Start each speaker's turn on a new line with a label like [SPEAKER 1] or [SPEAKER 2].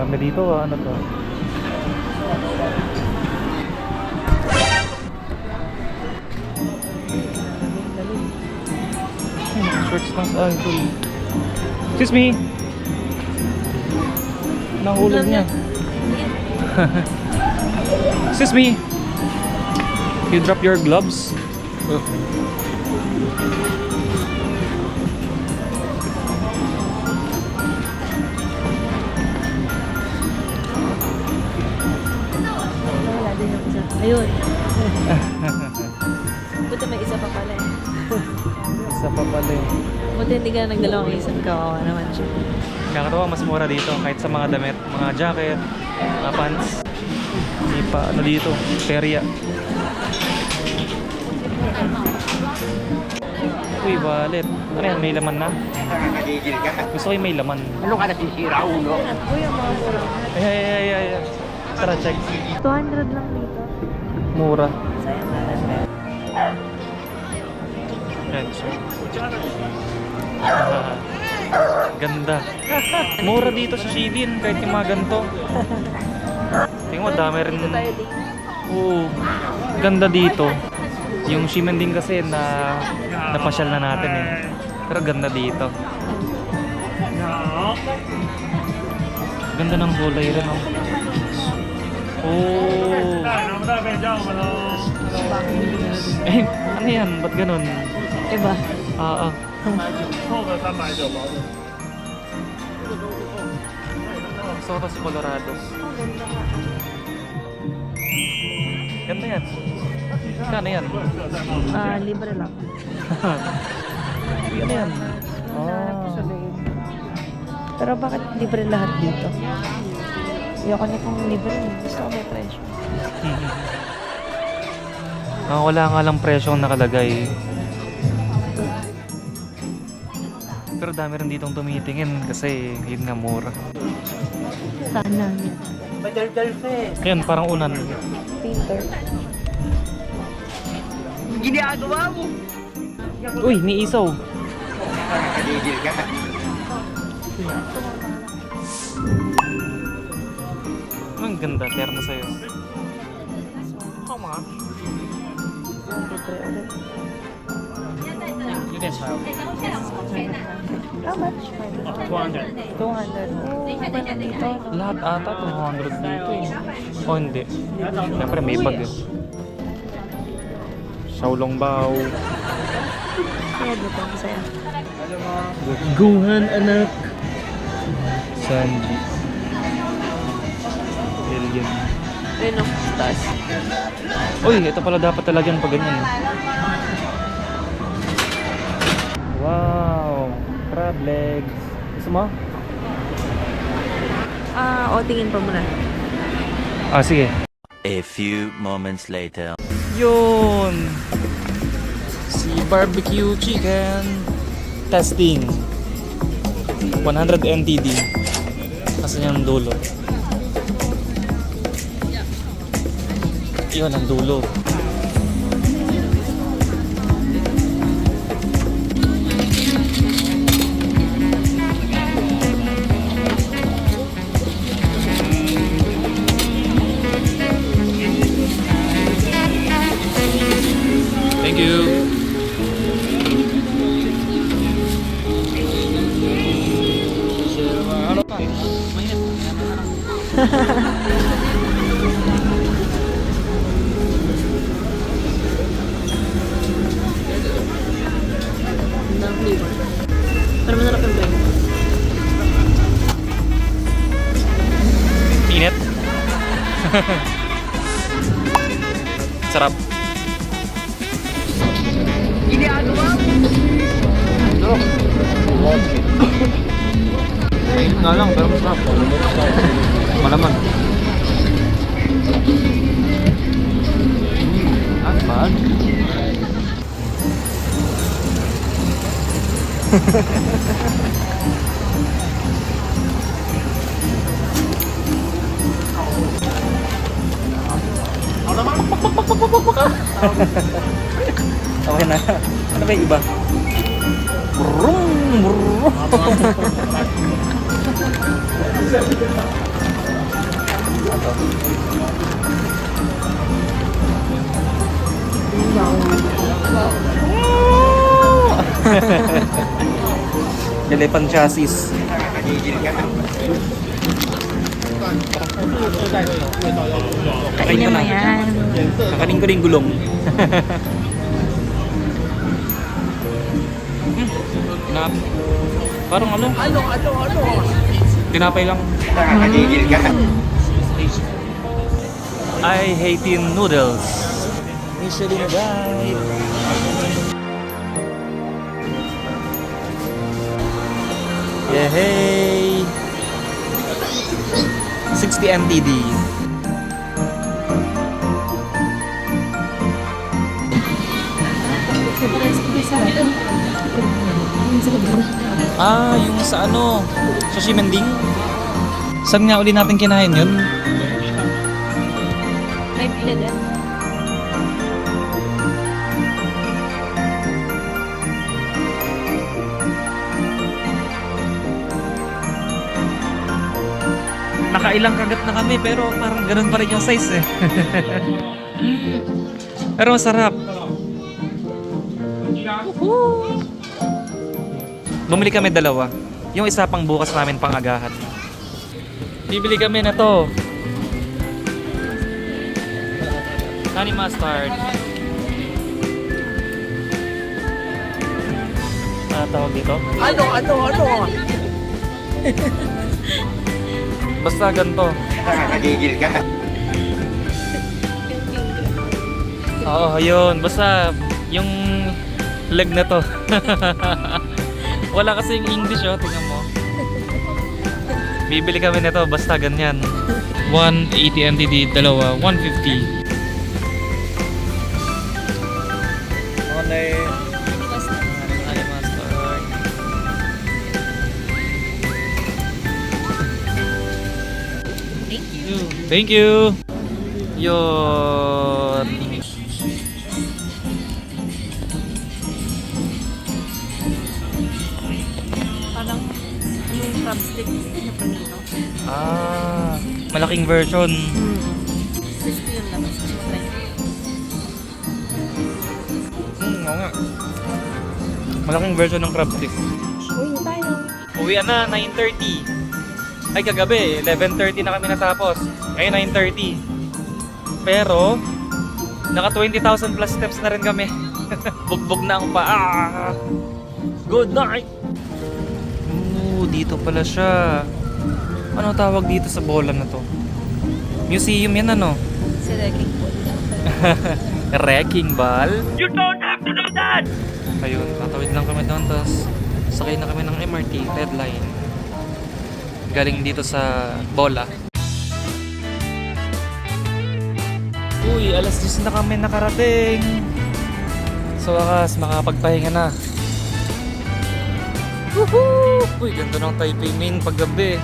[SPEAKER 1] Kami dito, ano to? Shorts lang sa idol. Excuse me! Nahulog niya. Excuse me! You drop your gloves? Oh.
[SPEAKER 2] Wala din yung isa. Ayun. Buti may isa pa pala eh.
[SPEAKER 1] Isa pa pala eh.
[SPEAKER 2] Buti hindi ka nagdalawang isa. Kawawa naman siya.
[SPEAKER 1] Nakakatawa, mas mura dito kahit sa mga damit, mga jacket, mga pants. Hindi pa ano dito, perya. Uy, wallet. Ano yan, may laman na? Gusto ko yung may laman.
[SPEAKER 3] Ano ka nasisira, ulo?
[SPEAKER 2] Uy, ang mga mura.
[SPEAKER 1] Ay. Tara, check.
[SPEAKER 2] 200 lang dito.
[SPEAKER 1] Mura.
[SPEAKER 2] Sayang natin.
[SPEAKER 1] Yan, so. Ganda. Mura dito sa Shidin, kahit yung mga ganito. Tingnan mo, dami rin.
[SPEAKER 2] Dito tayo dito.
[SPEAKER 1] Oo, ganda dito. Yung Shimending kasi na napasyal na natin eh. Pero ganda dito. Ganda ng kulay rin oh. Oh. Eh, ano yan? Ba't ganun?
[SPEAKER 2] Iba.
[SPEAKER 1] Oo. Gusto ko to si Colorado. Ganda yan. Kano yan?
[SPEAKER 2] Libre lang.
[SPEAKER 1] Ano yan? Oh.
[SPEAKER 2] Pero bakit libre lahat dito? Ayoko na kung libre. Gusto ko may presyo.
[SPEAKER 1] Wala nga lang presyo ang nakalagay. Pero dami rin ditong tumitingin kasi yun nga mura.
[SPEAKER 2] Sana yan.
[SPEAKER 1] Ayan, parang unan.
[SPEAKER 2] Peter.
[SPEAKER 3] Ginagawa mo!
[SPEAKER 1] Uy, ni isaw.
[SPEAKER 3] Nakakagigil ka.
[SPEAKER 1] Ang ganda, terno sa'yo. How much?
[SPEAKER 2] Libre ulit.
[SPEAKER 1] You can try.
[SPEAKER 2] How much?
[SPEAKER 1] 200.
[SPEAKER 2] 200. Oh, iba na dito. No?
[SPEAKER 1] Lahat ata 200 dito eh. Oh, hindi. Siyempre may bag eh. Xiaolong bao.
[SPEAKER 2] Kaya dito, masaya.
[SPEAKER 1] Guhan anak. Sanji. Alien.
[SPEAKER 2] Ayun o, taas.
[SPEAKER 1] Uy, ito pala dapat talagyan pag ganyan. Wow, crab legs. Gusto mo?
[SPEAKER 2] Tingin pa muna.
[SPEAKER 1] Sige.
[SPEAKER 4] A few moments later.
[SPEAKER 1] Yun. Si barbecue chicken. Testing. 100 NTD. Kasi yung dulo. Yun ang dulo. Thank you.
[SPEAKER 2] Ang flavor. Pero masarap yung blend.
[SPEAKER 1] Init. Sarap.
[SPEAKER 3] Ginagawa mo!
[SPEAKER 1] Init nga lang, pero masarap. Malaman. Not bad. Okay na. Ano ba yung iba? Brum, brum. Ato. Elephant chassis.
[SPEAKER 3] Nakakagigil ka.
[SPEAKER 2] Kainin mo yan.
[SPEAKER 1] Kakanin ko rin gulong. Tinap. Parang ano? Tinapay lang.
[SPEAKER 3] Nakakagigil ka.
[SPEAKER 1] I hate in noodles. Michelin guide. Yehey! 60 MTD. Ah, yung sa ano? Sa Simending? Saan nga uli natin kinain yun?
[SPEAKER 2] May pila din.
[SPEAKER 1] Nakailang kagat na kami pero parang ganun pa rin yung size eh. Pero masarap. Bumili kami dalawa. Yung isa pang bukas namin pang agahan. Bibili kami na to. Honey mustard. Ano tawag dito?
[SPEAKER 3] Ano?
[SPEAKER 1] Basta ganito.
[SPEAKER 3] Nakakagigil ka.
[SPEAKER 1] Oo, yun. Basta yung leg na to. Wala kasing English oh, tingnan mo. Bibili kami nito basta ganyan. 180 MTD, dalawa, 150. Okay. Honey mustard. Thank you. Yun.
[SPEAKER 2] Parang yung crab stick na panito.
[SPEAKER 1] Ah, malaking version.
[SPEAKER 2] Crispy yung labas.
[SPEAKER 1] Oo nga. Malaking version ng crab stick.
[SPEAKER 2] Uy, tayo.
[SPEAKER 1] Uwian na, 9:30. Ay, kagabi, 11:30 na kami natapos. Ngayon, 9:30. Pero, naka 20,000 plus steps na rin kami. Bugbog na ang paa. Good night! Ooh, dito pala siya. Ano tawag dito sa bola na to? Museum yan ano?
[SPEAKER 2] Si Wrecking Ball.
[SPEAKER 1] Wrecking Ball? You don't have to do that! Ayun, tatawid lang kami doon, tapos sakay na kami ng MRT, Red Line. Galing dito sa bola. Uy, alas 10 na kami nakarating. Sa wakas, makapagpahinga na. Woohoo! Uy, ganda ng Taipei Main paggabi.